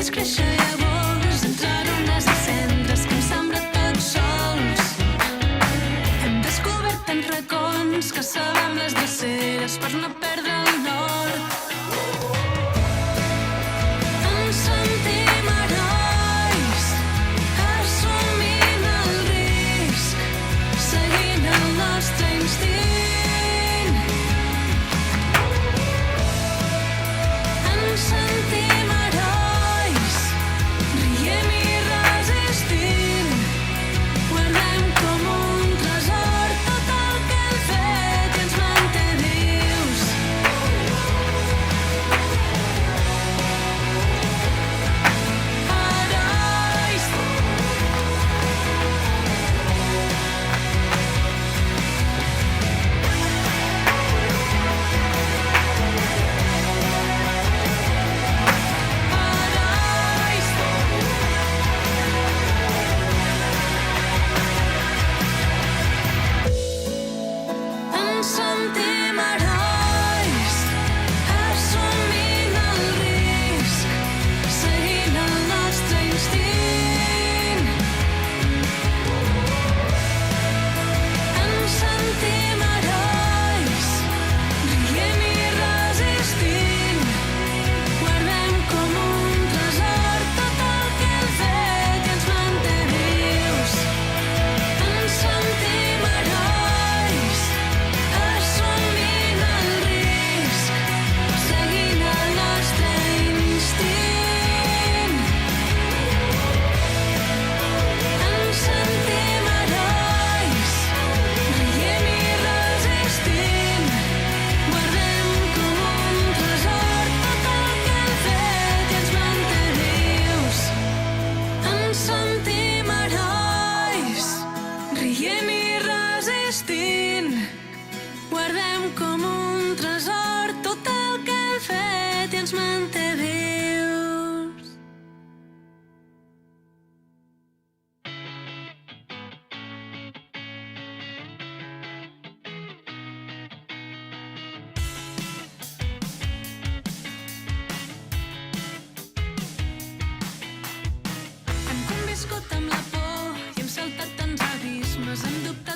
veig créixer llavors entre runes i cendres que em sembla tots sols. Hem descobert tants racons que sabem les dreceres per no perdre el nord. Ens sentim herois, assumint el risc, seguint el nostre instint. Ens sentim herois, riem i resistim. Guardem com un tresor tot el que hem fet i ens manté vius. Herois. Herois. Ens sentim herois, assumint el risc, seguint el nostre instint. Ens sentim herois, riem i resistim. Guardem com un tresor tot el que hem fet i ens manté vius. Ens sentim herois, assumint el risc, seguint el nostre instint. Ens sentim herois, riem i resistim. Guardem com un tresor tot el que hem fet i ens manté vius. Ens sentim herois, riem i resistim. Guardem com un tresor tot el que hem fet i ens manté vius. Hem conviscut amb la por i hem saltat tants abismes, hem dubtat